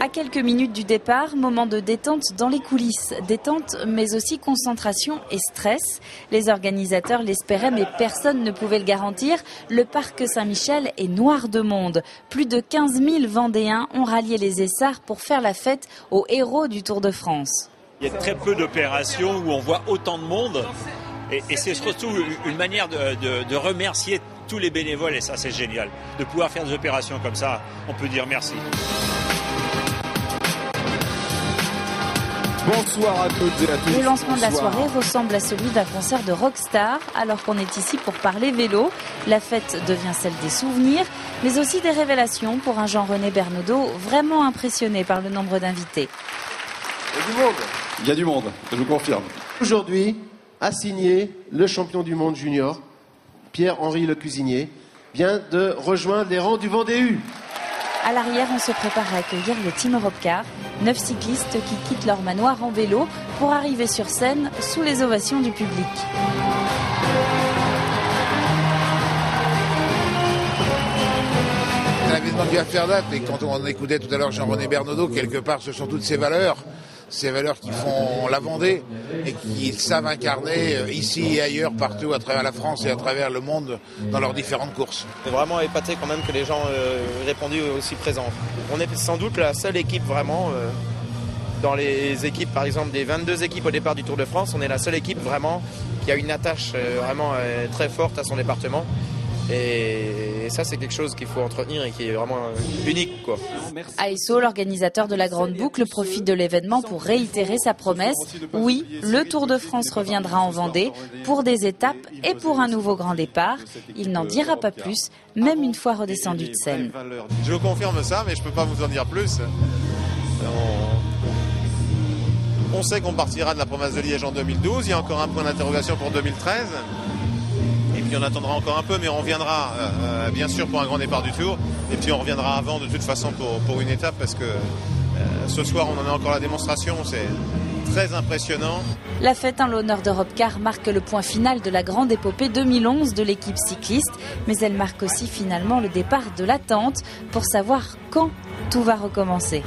À quelques minutes du départ, moment de détente dans les coulisses. Détente, mais aussi concentration et stress. Les organisateurs l'espéraient, mais personne ne pouvait le garantir. Le parc Saint-Michel est noir de monde. Plus de 15 000 Vendéens ont rallié les Essarts pour faire la fête aux héros du Tour de France. Il y a très peu d'opérations où on voit autant de monde. Et c'est surtout une manière de remercier tous les bénévoles, et ça c'est génial. De pouvoir faire des opérations comme ça, on peut dire merci. Bonsoir à toutes et à tous. Le lancement de la soirée ressemble à celui d'un concert de rockstar, alors qu'on est ici pour parler vélo. La fête devient celle des souvenirs, mais aussi des révélations pour un Jean-René Bernaudot vraiment impressionné par le nombre d'invités. Il y a du monde. Il y a du monde, je vous confirme. Aujourd'hui, a signé le champion du monde junior, Pierre-Henri Le Cuisinier, vient de rejoindre les rangs du Vendée U. À l'arrière, on se prépare à accueillir le Team Europcar, 9 cyclistes qui quittent leur manoir en vélo pour arriver sur scène sous les ovations du public. C'est un événement qui va faire date, et quand on écoutait tout à l'heure Jean-René Bernaudot, quelque part ce sont toutes ces valeurs qui font la Vendée et qui savent incarner ici et ailleurs, partout à travers la France et à travers le monde dans leurs différentes courses. C'est vraiment épaté quand même que les gens aient répondu aussi présents. On est sans doute la seule équipe vraiment, dans les équipes par exemple des 22 équipes au départ du Tour de France, on est la seule équipe vraiment qui a une attache vraiment très forte à son département. Et ça, c'est quelque chose qu'il faut entretenir et qui est vraiment unique, quoi. ASO, l'organisateur de la Grande Boucle, profite de l'événement pour réitérer sa promesse. Oui, le Tour de France reviendra en Vendée pour des étapes et pour un nouveau grand départ. Il n'en dira pas plus, même une fois redescendu de scène. Je vous confirme ça, mais je ne peux pas vous en dire plus. On sait qu'on partira de la province de Liège en 2012. Il y a encore un point d'interrogation pour 2013. Et puis on attendra encore un peu, mais on reviendra bien sûr pour un grand départ du Tour. Et puis on reviendra avant de toute façon pour une étape, parce que ce soir on en a encore la démonstration, c'est très impressionnant. La fête en l'honneur d'Europcar marque le point final de la grande épopée 2011 de l'équipe cycliste, mais elle marque aussi finalement le départ de l'attente pour savoir quand tout va recommencer.